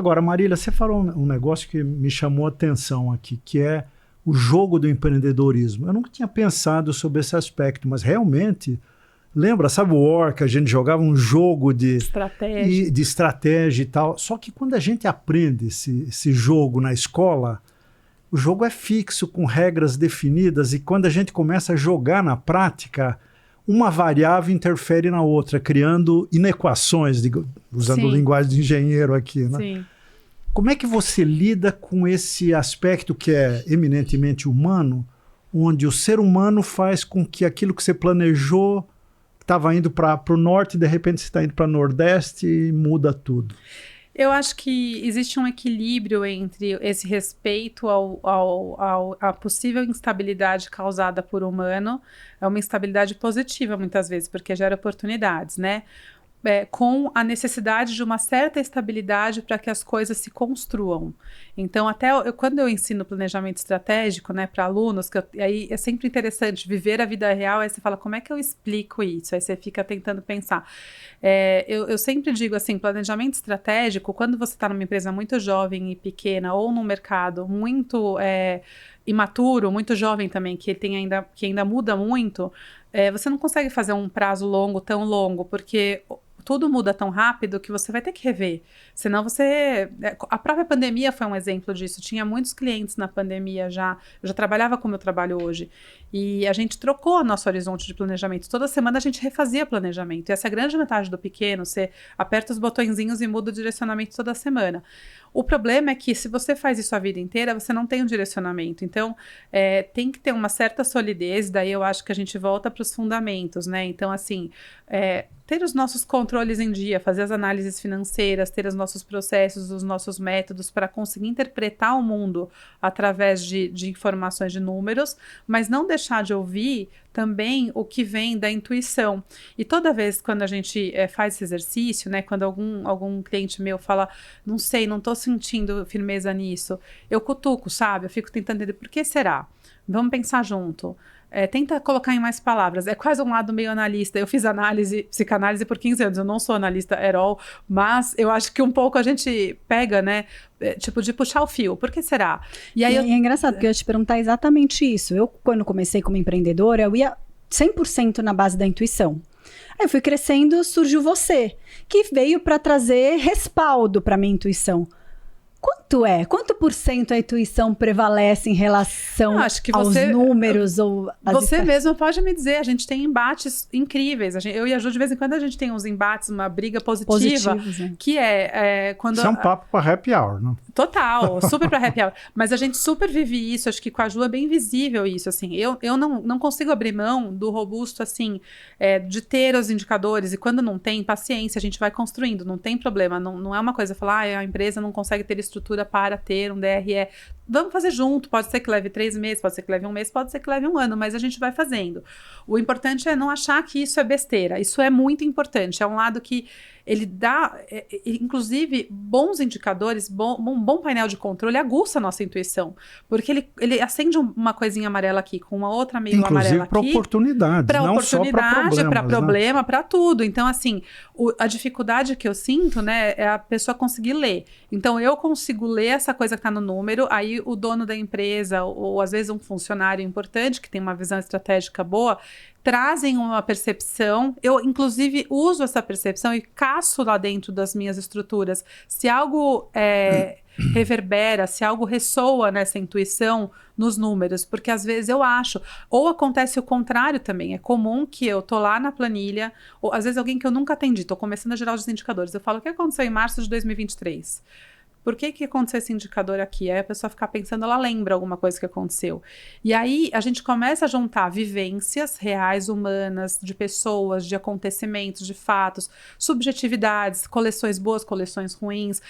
Agora, Marília, você falou um negócio que me chamou a atenção aqui, que é o jogo do empreendedorismo. Eu nunca tinha pensado sobre esse aspecto, mas realmente, lembra, sabe o War, que a gente jogava um jogo de estratégia e tal? Só que quando a gente aprende esse jogo na escola, o jogo é fixo, com regras definidas, e quando a gente começa a jogar na prática, uma variável interfere na outra, criando inequações, usando linguagem de engenheiro aqui, né? Sim. Como é que você lida com esse aspecto que é eminentemente humano, onde o ser humano faz com que aquilo que você planejou estava indo para o norte, de repente você está indo para o nordeste e muda tudo? Eu acho que existe um equilíbrio entre esse respeito à possível instabilidade causada por humano, é uma instabilidade positiva muitas vezes, porque gera oportunidades, né? Com a necessidade de uma certa estabilidade para que as coisas se construam. Então, quando eu ensino planejamento estratégico, né, para alunos, aí é sempre interessante viver a vida real, aí você fala, como é que eu explico isso? Aí você fica tentando pensar. Eu sempre digo assim, planejamento estratégico, quando você está numa empresa muito jovem e pequena, ou num mercado muito imaturo, muito jovem também, que ainda muda muito, você não consegue fazer um prazo longo, tão longo, porque tudo muda tão rápido que você vai ter que rever. Senão a própria pandemia foi um exemplo disso. Tinha muitos clientes na pandemia já. Eu já trabalhava como eu trabalho hoje. E a gente trocou nosso horizonte de planejamento. Toda semana a gente refazia planejamento. E essa é a grande vantagem do pequeno. Você aperta os botõezinhos e muda o direcionamento toda semana. O problema é que se você faz isso a vida inteira, você não tem um direcionamento. Então, tem que ter uma certa solidez. Daí eu acho que a gente volta para os fundamentos, né? Então, assim, ter os nossos controles em dia, fazer as análises financeiras, ter os nossos processos, os nossos métodos para conseguir interpretar o mundo através de informações de números, mas não deixar de ouvir também o que vem da intuição. E toda vez quando a gente faz esse exercício, né, quando algum cliente meu fala, não sei, não estou sentindo firmeza nisso, eu cutuco, sabe? Eu fico tentando entender por que será. Vamos pensar junto. Tenta colocar em mais palavras. É quase um lado meio analista. Eu fiz psicanálise por 15 anos. Eu não sou analista at all, mas eu acho que um pouco a gente pega, né? Tipo, de puxar o fio. Por que será? E aí é engraçado, porque eu ia te perguntar exatamente isso. Eu, quando comecei como empreendedora, eu ia 100% na base da intuição. Aí eu fui crescendo, surgiu você, que veio para trazer respaldo para minha intuição. Quanto por cento a intuição prevalece em relação aos números ou você mesmo pode me dizer, a gente tem embates incríveis, eu e a Ju, de vez em quando a gente tem uns embates, uma briga positiva, né? Que quando... Isso é um papo para happy hour, não? Total, super para happy hour, mas a gente super vive isso, acho que com a Ju é bem visível isso, assim, eu não consigo abrir mão do robusto, assim, de ter os indicadores, e quando não tem, paciência, a gente vai construindo, não tem problema, não é uma coisa falar, a empresa não consegue ter estrutura para ter um DRE. Vamos fazer junto, pode ser que leve 3 meses, pode ser que leve 1 mês, pode ser que leve 1 ano, mas a gente vai fazendo. O importante é não achar que isso é besteira, isso é muito importante, é um lado que ele dá, inclusive, bons indicadores, um bom painel de controle aguça a nossa intuição, porque ele acende uma coisinha amarela aqui, com uma outra meio amarela aqui. Inclusive para oportunidades, não só para problema, para tudo. Então, assim, a dificuldade que eu sinto, né, é a pessoa conseguir ler. Então, eu consigo ler essa coisa que está no número, aí o dono da empresa, ou às vezes um funcionário importante, que tem uma visão estratégica boa, trazem uma percepção, eu inclusive uso essa percepção e caço lá dentro das minhas estruturas, se algo reverbera, se algo ressoa nessa intuição nos números, porque às vezes eu acho, ou acontece o contrário também, é comum que eu tô lá na planilha, ou às vezes alguém que eu nunca atendi, tô começando a gerar os indicadores, eu falo, o que aconteceu em março de 2023? Por que aconteceu esse indicador aqui? Aí a pessoa fica pensando, ela lembra alguma coisa que aconteceu. E aí a gente começa a juntar vivências reais, humanas, de pessoas, de acontecimentos, de fatos, subjetividades, coleções boas, coleções ruins,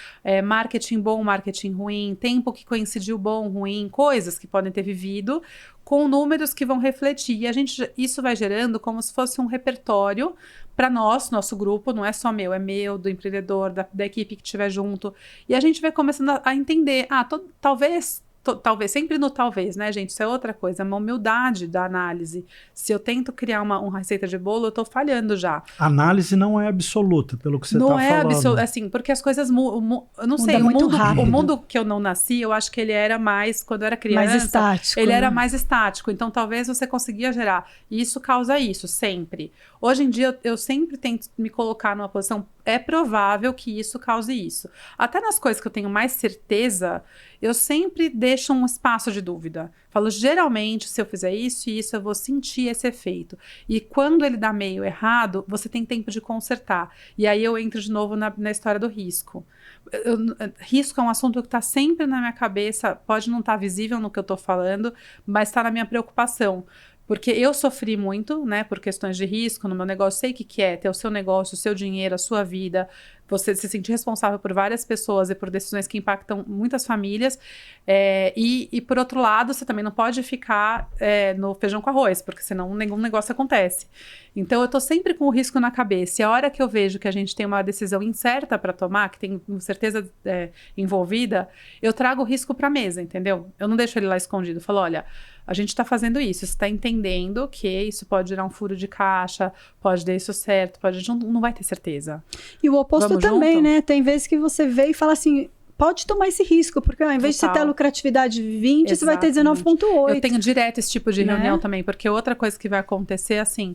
marketing bom, marketing ruim, tempo que coincidiu bom, ruim, coisas que podem ter vivido, com números que vão refletir. E isso vai gerando como se fosse um repertório para nós, nosso grupo, não é só meu, é meu, do empreendedor, da equipe que estiver junto. E a gente vai começando a entender, talvez talvez, sempre no talvez, né, gente? Isso é outra coisa, é uma humildade da análise. Se eu tento criar uma receita de bolo, eu tô falhando já. A análise não é absoluta, pelo que você tá falando. Não é absoluta, assim, porque as coisas mudam. Eu não sei, o mundo que eu não nasci, eu acho que ele era mais, quando eu era criança, mais estático, ele né? era mais estático. Então, talvez você conseguia gerar. E isso causa isso, sempre. Hoje em dia, eu sempre tento me colocar numa posição, é provável que isso cause isso. Até nas coisas que eu tenho mais certeza, eu sempre deixo um espaço de dúvida. Falo, geralmente, se eu fizer isso e isso, eu vou sentir esse efeito. E quando ele dá meio errado, você tem tempo de consertar. E aí eu entro de novo na história do risco. Risco é um assunto que está sempre na minha cabeça, pode não estar visível no que eu estou falando, mas está na minha preocupação. Porque eu sofri muito, né, por questões de risco no meu negócio, sei o que é ter o seu negócio, o seu dinheiro, a sua vida, você se sentir responsável por várias pessoas e por decisões que impactam muitas famílias, e por outro lado, você também não pode ficar no feijão com arroz, porque senão nenhum negócio acontece. Então, eu tô sempre com o risco na cabeça, e a hora que eu vejo que a gente tem uma decisão incerta para tomar, que tem certeza envolvida, eu trago o risco para a mesa, entendeu? Eu não deixo ele lá escondido, eu falo, olha, a gente está fazendo isso, você está entendendo que isso pode gerar um furo de caixa, pode dar isso certo, a gente não vai ter certeza. E o oposto Vamos também, junto? né? Tem vezes que você vê e fala assim, pode tomar esse risco, porque ao invés de você ter a lucratividade 20, você vai ter 19,8. Eu tenho direto esse tipo de reunião também, porque outra coisa que vai acontecer é assim,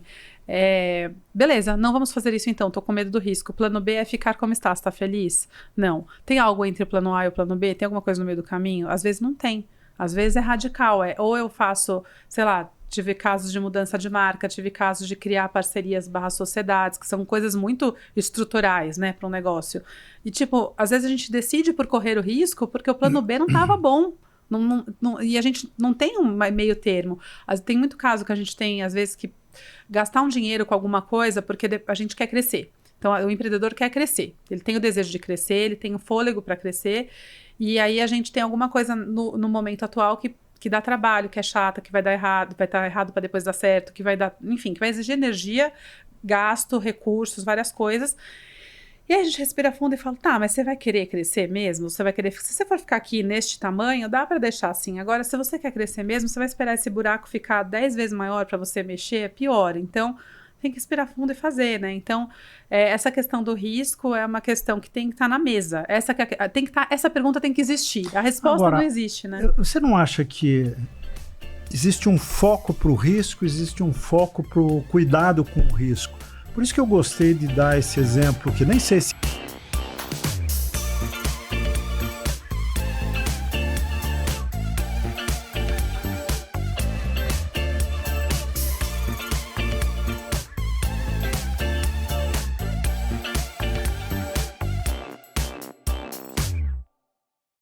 beleza, não vamos fazer isso então, tô com medo do risco. O plano B é ficar como está, você tá feliz? Não. Tem algo entre o plano A e o plano B? Tem alguma coisa no meio do caminho? Às vezes não tem. Às vezes é radical, ou eu faço, sei lá, tive casos de mudança de marca, tive casos de criar parcerias / sociedades, que são coisas muito estruturais, né, para um negócio. E tipo, às vezes a gente decide por correr o risco porque o plano B não estava bom. E a gente não tem um meio termo. Tem muito caso que a gente tem, às vezes, que gastar um dinheiro com alguma coisa porque a gente quer crescer. Então, o empreendedor quer crescer. Ele tem o desejo de crescer, ele tem o fôlego para crescer. E aí a gente tem alguma coisa no momento atual que dá trabalho, que é chata, que vai dar errado, vai estar errado para depois dar certo, que vai dar, enfim, que vai exigir energia, gasto, recursos, várias coisas. E aí a gente respira fundo e fala, tá, mas você vai querer crescer mesmo? Você vai querer, se você for ficar aqui neste tamanho, dá para deixar assim. Agora, se você quer crescer mesmo, você vai esperar esse buraco ficar 10 vezes maior para você mexer, é pior. Então, tem que respirar fundo e fazer, né? Então, essa questão do risco é uma questão que tem que estar na mesa. Essa pergunta tem que existir. A resposta não existe, né? Você não acha que existe um foco para o risco, existe um foco para o cuidado com o risco? Por isso que eu gostei de dar esse exemplo, que nem sei se